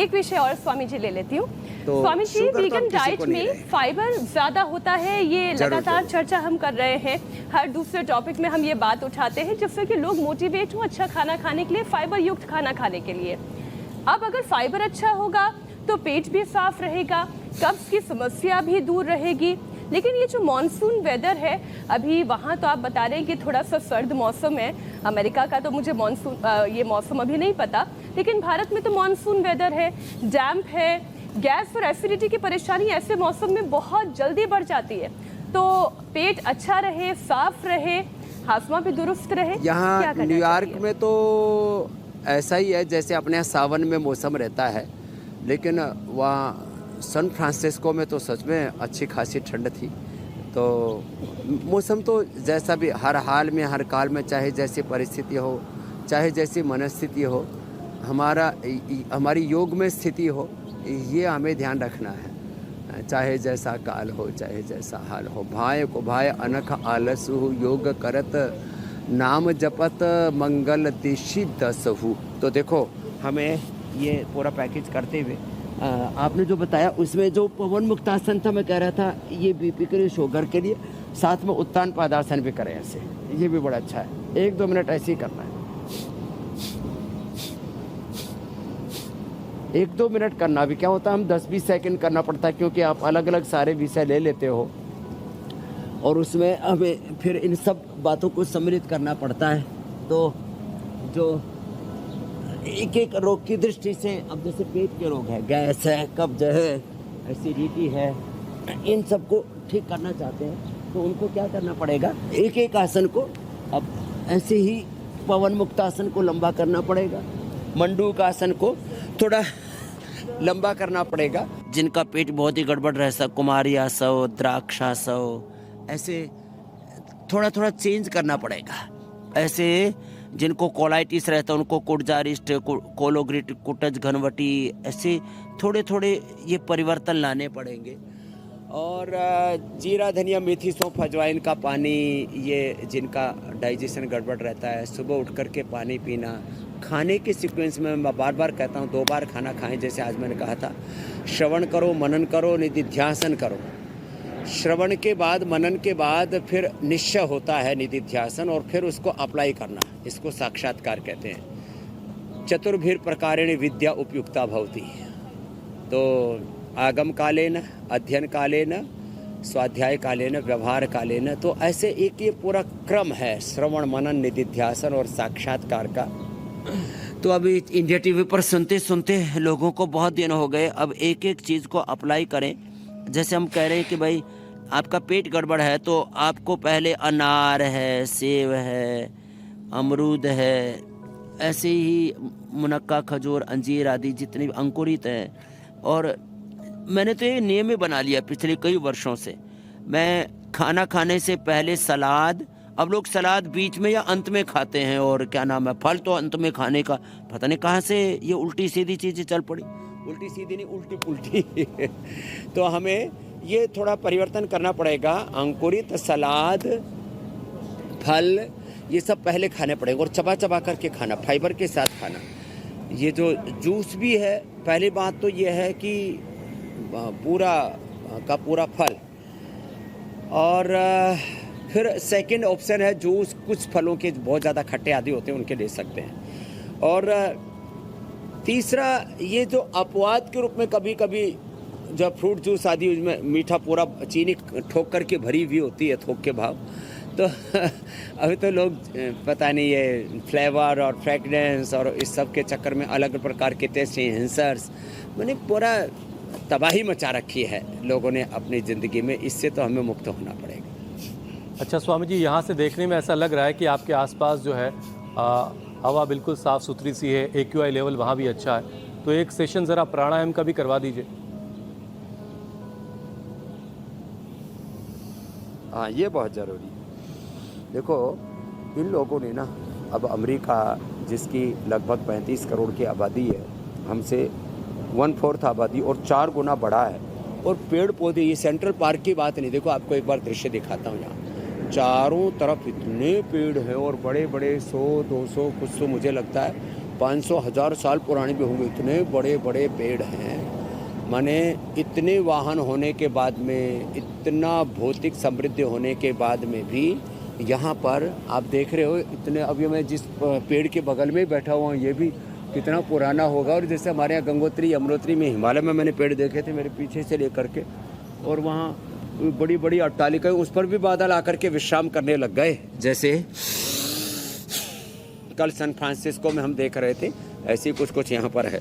एक विषय और स्वामी जी ले लेती हूँ। तो स्वामी जी, शुगर तो वीगन अब किसी डाइट को नहीं में रहेगी। फाइबर ज्यादा होता है, ये जरूर, लगातार जरूर। चर्चा हम कर रहे हैं। हर दूसरे टॉपिक में हम ये बात उठाते हैं जिससे कि लोग मोटिवेट हों अच्छा खाना खाने के लिए, फाइबर युक्त खाना खाने के लिए। अब अगर फाइबर अच्छा होगा तो पेट भी साफ रहेगा, कब्ज की समस्या भी दूर रहेगी। लेकिन ये जो मॉनसून वेदर है, अभी वहाँ तो आप बता रहे हैं कि थोड़ा सा सर्द मौसम है, अमेरिका का तो मुझे ये मौसम अभी नहीं पता, लेकिन भारत में तो मॉनसून वेदर है, डैम्प है, गैस और एसिडिटी की परेशानी ऐसे मौसम में बहुत जल्दी बढ़ जाती है। तो पेट अच्छा रहे, साफ रहे, हाजमा भी दुरुस्त रहे, क्या यहाँ करना न्यूयॉर्क चाहिए? में तो ऐसा ही है जैसे अपने यहाँ सावन में मौसम रहता है, लेकिन वहाँ सैन फ्रांसिस्को में तो सच में अच्छी खासी ठंड थी। तो मौसम तो जैसा भी, हर हाल में हर काल में, चाहे जैसी परिस्थिति हो, चाहे जैसी मनस्थिति हो, हमारी योग में स्थिति हो, ये हमें ध्यान रखना है। चाहे जैसा काल हो, चाहे जैसा हाल हो, भाय को भाय अनख आलसु, योग करत नाम जपत मंगल दिशि दसहु। तो देखो, हमें ये पूरा पैकेज करते हुए आपने जो बताया उसमें जो पवन मुक्तासन था, मैं कह रहा था ये बीपी के लिए, शुगर के लिए, साथ में उत्तान पादासन भी करें ऐसे, ये भी बड़ा अच्छा है। 1-2 मिनट ऐसे ही करना है, 1-2 मिनट करना भी क्या होता है, हम 10-20 सेकंड करना पड़ता है, क्योंकि आप अलग अलग सारे विषय ले लेते हो और उसमें हमें फिर इन सब बातों को सम्मिलित करना पड़ता है। तो जो एक एक रोग की दृष्टि से, अब जैसे पेट के रोग है, गैस है, कब्ज है, एसिडिटी है, इन सबको ठीक करना चाहते हैं तो उनको क्या करना पड़ेगा, एक एक आसन को, अब ऐसे ही पवन मुक्तासन को लंबा करना पड़ेगा, मंडूक आसन को थोड़ा लंबा करना पड़ेगा। जिनका पेट बहुत ही गड़बड़ रह सा, कुमारी आसव, द्राक्षासव, ऐसे थोड़ा थोड़ा चेंज करना पड़ेगा। ऐसे जिनको कोलाइटिस रहता है उनको कुटजारिस्ट, कोलोग्रिट, कुटज, घनवटी, ऐसे थोड़े थोड़े ये परिवर्तन लाने पड़ेंगे। और जीरा, धनिया, मेथी, सौंफ, अजवाइन का पानी, ये जिनका डाइजेशन गड़बड़ रहता है, सुबह उठ कर के पानी पीना। खाने के सीक्वेंस में मैं बार बार कहता हूँ 2 बार खाना खाएं, जैसे आज मैंने कहा था, श्रवण करो, मनन करो, निधिध्यासन करो। श्रवण के बाद, मनन के बाद फिर निश्चय होता है, निधिध्यासन, और फिर उसको अप्लाई करना, इसको साक्षात्कार कहते हैं। चतुर्भिर प्रकारेण विद्या उपयुक्ता भवति। तो आगम कालेन, अध्ययन कालेन, स्वाध्याय कालेन, व्यवहार कालेन, तो ऐसे एक ये पूरा क्रम है, श्रवण, मनन, निधिध्यासन और साक्षात्कार का। तो अभी इंडिया टीवी पर सुनते सुनते लोगों को बहुत दिन हो गए, अब एक एक चीज़ को अप्लाई करें। जैसे हम कह रहे हैं कि भाई आपका पेट गड़बड़ है तो आपको पहले अनार है, सेब है, अमरूद है, ऐसे ही मुनक्का, खजूर, अंजीर आदि जितने भी अंकुरित हैं। और मैंने तो ये नियम ही बना लिया पिछले कई वर्षों से, मैं खाना खाने से पहले सलाद, अब लोग सलाद बीच में या अंत में खाते हैं, और क्या नाम है, फल तो अंत में खाने का, पता नहीं कहाँ से ये उल्टी सीधी चीज़ें चल पड़ी, उल्टी सीधी नहीं, उल्टी पुल्टी तो हमें ये थोड़ा परिवर्तन करना पड़ेगा। अंकुरित, सलाद, फल, ये सब पहले खाने पड़ेंगे और चबा चबा करके खाना, फाइबर के साथ खाना। ये जो जूस भी है, पहली बात तो ये है कि पूरा का पूरा फल, और फिर सेकंड ऑप्शन है जूस, कुछ फलों के बहुत ज़्यादा खट्टे आदि होते हैं उनके ले सकते हैं। और तीसरा, ये जो अपवाद के रूप में कभी कभी जब फ्रूट जूस आदि, उसमें मीठा पूरा चीनी ठोक करके भरी हुई होती है, थोक के भाव, तो अभी तो लोग पता नहीं ये फ्लेवर और फ्रेगनेंस और इस सब के चक्कर में अलग प्रकार के टेस्ट एनहांसर्स, मैंने पूरा तबाही मचा रखी है लोगों ने अपनी ज़िंदगी में। इससे तो हमें मुक्त होना पड़ेगा। अच्छा स्वामी जी, यहाँ से देखने में ऐसा लग रहा है कि आपके आसपास जो है हवा बिल्कुल साफ़ सुथरी सी है, AQI लेवल वहाँ भी अच्छा है, तो एक सेशन ज़रा प्राणायाम का भी करवा दीजिए। हाँ, ये बहुत ज़रूरी है। देखो, इन लोगों ने ना, अब अमेरिका जिसकी लगभग 35 करोड़ की आबादी है, हमसे 1/4 आबादी और 4 गुना बड़ा है, और पेड़ पौधे, ये सेंट्रल पार्क की बात नहीं, देखो आपको एक बार दृश्य दिखाता हूँ। यहाँ चारों तरफ इतने पेड़ हैं और बड़े बड़े 100-200, कुछ तो मुझे लगता है 500,000 साल पुराने भी होंगे। इतने बड़े बड़े पेड़ हैं, माने इतने वाहन होने के बाद में, इतना भौतिक समृद्धि होने के बाद में भी यहाँ पर आप देख रहे हो इतने। अभी मैं जिस पेड़ के बगल में बैठा हुआ हूँ ये भी कितना पुराना होगा। और जैसे हमारे यहाँ गंगोत्री यमुनोत्री में, हिमालय में मैंने पेड़ देखे थे मेरे पीछे से लेकर के, और वहाँ बड़ी बड़ी अट्टालिकाएं, उस पर भी बादल आकर के विश्राम करने लग गए। जैसे कल सैन फ्रांसिस्को में हम देख रहे थे, ऐसे ही कुछ यहाँ पर है।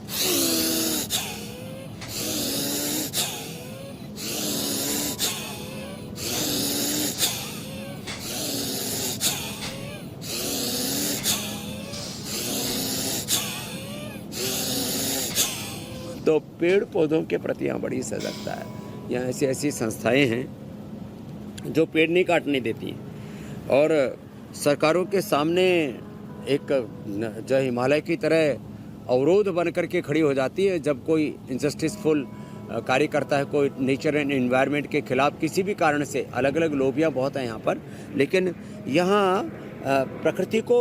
तो पेड़ पौधों के प्रति यहाँ बड़ी सजगता है। यहाँ ऐसी ऐसी संस्थाएं हैं जो पेड़ नहीं काटने देती हैं, और सरकारों के सामने एक जो हिमालय की तरह अवरोध बन करके खड़ी हो जाती है जब कोई इनजस्टिसफुल कार्य करता है, कोई नेचर एंड एनवायरनमेंट के खिलाफ किसी भी कारण से। अलग अलग लोबियाँ बहुत हैं यहाँ पर, लेकिन यहाँ प्रकृति को,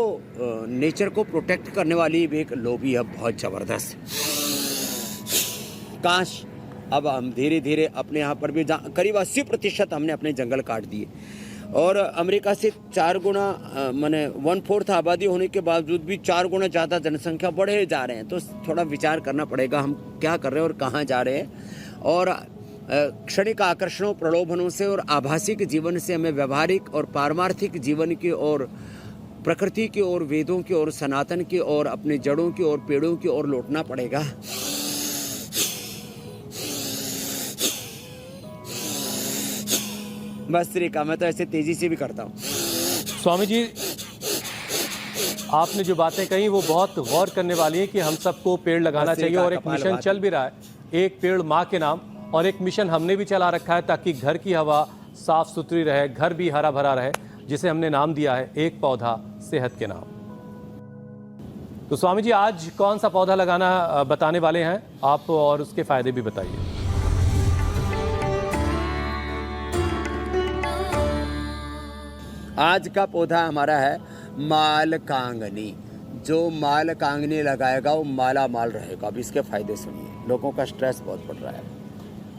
नेचर को प्रोटेक्ट करने वाली भी एक लोबी है बहुत ज़बरदस्त। काश अब हम धीरे धीरे अपने यहाँ पर भी करीब 80% हमने अपने जंगल काट दिए, और अमेरिका से 4 गुना माने 1/4 आबादी होने के बावजूद भी 4 गुना ज़्यादा जनसंख्या बढ़े जा रहे हैं। तो थोड़ा विचार करना पड़ेगा हम क्या कर रहे हैं और कहाँ जा रहे हैं। और क्षणिक आकर्षणों, प्रलोभनों से और आभासिक जीवन से हमें व्यवहारिक और पारमार्थिक जीवन की ओर, प्रकृति की ओर, वेदों की ओर, सनातन की ओर, अपने जड़ों की ओर, पेड़ों की ओर लौटना पड़ेगा। बस तरीका, मैं तो ऐसे तेजी से भी करता हूँ। स्वामी जी, आपने जो बातें कही वो बहुत गौर करने वाली है कि हम सबको पेड़ लगाना चाहिए, और एक मिशन चल भी रहा है, एक पेड़ माँ के नाम, और एक मिशन हमने भी चला रखा है ताकि घर की हवा साफ सुथरी रहे, घर भी हरा भरा रहे, जिसे हमने नाम दिया है एक पौधा सेहत के नाम। तो स्वामी जी, आज कौन सा पौधा लगाना बताने वाले हैं आप, और उसके फायदे भी बताइए। आज का पौधा हमारा है मालकांगनी। जो मालकांगनी लगाएगा वो माला माल रहेगा। अब इसके फायदे सुनिए। लोगों का स्ट्रेस बहुत बढ़ रहा है,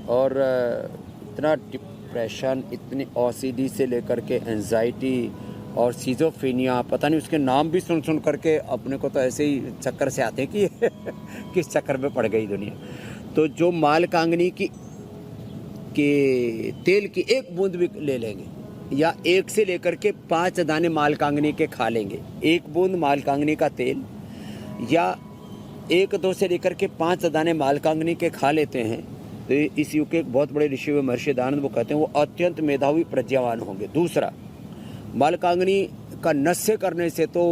और इतना डिप्रेशन, इतनी ओसीडी से लेकर के एंजाइटी और सिजोफ्रेनिया, पता नहीं उसके नाम भी सुन सुन करके अपने को तो ऐसे ही चक्कर से आते हैं कि किस चक्कर में पड़ गई दुनिया। तो जो मालकांगनी की के तेल की एक बूंद भी ले लेंगे, या 1 से लेकर के 5 दाने मालकांगनी के खा लेंगे, 1 बूंद मालकांगनी का तेल, या 1-2 से लेकर के 5 दाने मालकांगनी के खा लेते हैं, तो इस युग के एक बहुत बड़े ऋषि हुए महर्षि दयानंद, वो कहते हैं वो अत्यंत मेधावी प्रज्ञावान होंगे। दूसरा, मालकांगनी का नशे करने से तो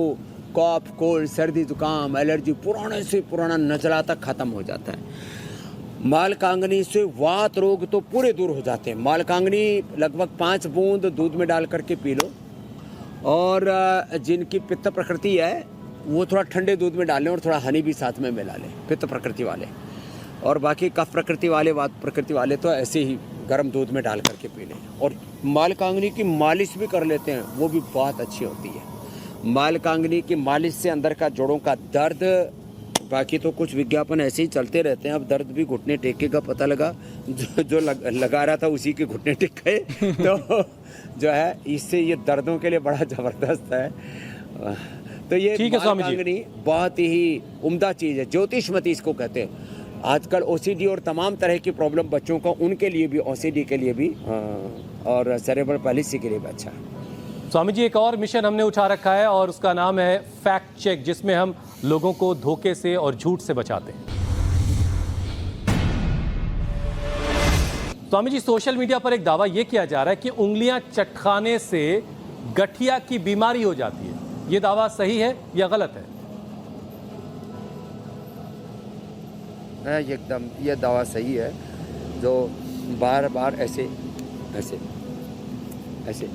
कफ, कोल्ड, सर्दी, जुकाम, एलर्जी पुराने से पुराना नजला तक खत्म हो जाता है। मालकांगनी से वात रोग तो पूरे दूर हो जाते हैं। मालकांगनी लगभग 5 बूंद दूध में डाल करके पी लो, और जिनकी पित्त प्रकृति है वो थोड़ा ठंडे दूध में डालें, और थोड़ा हनी भी साथ में मिला लें, पित्त प्रकृति वाले। और बाकी कफ प्रकृति वाले, वात प्रकृति वाले तो ऐसे ही गर्म दूध में डाल करके पी लें। और मालकांगनी की मालिश भी कर लेते हैं, वो भी बहुत अच्छी होती है। मालकांगनी की मालिश से अंदर का जोड़ों का दर्द, बाकी तो कुछ विज्ञापन ऐसे ही चलते रहते हैं। अब दर्द भी घुटने टेके का पता लगा, जो लगा रहा था उसी के घुटने टेक गए। तो जो है इससे ये दर्दों के लिए बड़ा ज़बरदस्त है। तो ये मालकांगनी बहुत ही उम्दा चीज़ है, ज्योतिषमती इसको कहते हैं। आजकल ओसीडी और तमाम तरह की प्रॉब्लम बच्चों का, उनके लिए भी, ओसीडी के लिए भी और सेरेब्रल पैलिसी के लिए भी अच्छा है। स्वामी जी, एक और मिशन हमने उठा रखा है, और उसका नाम है फैक्ट चेक, जिसमें हम लोगों को धोखे से और झूठ से बचाते हैं। स्वामी जी, सोशल मीडिया पर एक दावा यह किया जा रहा है कि उंगलियां चटखाने से गठिया की बीमारी हो जाती है। यह दावा सही है या गलत है? एकदम ये दावा सही है। जो बार बार ऐसे ऐसे ऐसे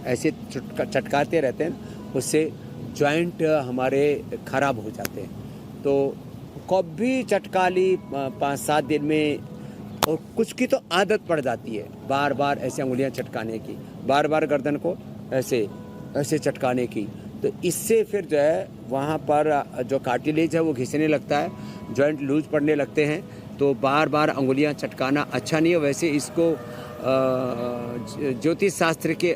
ऐसे चटकाते रहते हैं, उससे जॉइंट हमारे ख़राब हो जाते हैं। तो कभी चटका ली 5-7 दिन में, और कुछ की तो आदत पड़ जाती है बार बार ऐसे उंगलियां चटकाने की, बार बार गर्दन को ऐसे ऐसे चटकाने की। तो इससे फिर जो है वहाँ पर जो कार्टिलेज है वो घिसने लगता है, जॉइंट लूज पड़ने लगते हैं, तो बार बार अंगुलियाँ चटकाना अच्छा नहीं है। वैसे इसको ज्योतिष शास्त्र के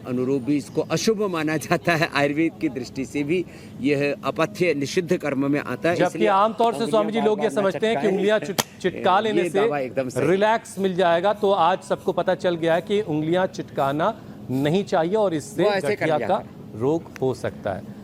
अनुरूप भी इसको अशुभ माना जाता है, आयुर्वेद की दृष्टि से भी यह अपथ्य निषिद्ध कर्म में आता है। जबकि आमतौर से स्वामी जी लोग ये समझते हैं कि उंगलियां चिटका लेने से रिलैक्स मिल जाएगा, तो आज सबको पता चल गया है कि उंगलियां चिटकाना नहीं चाहिए और इससे गठिया का रोग हो सकता है।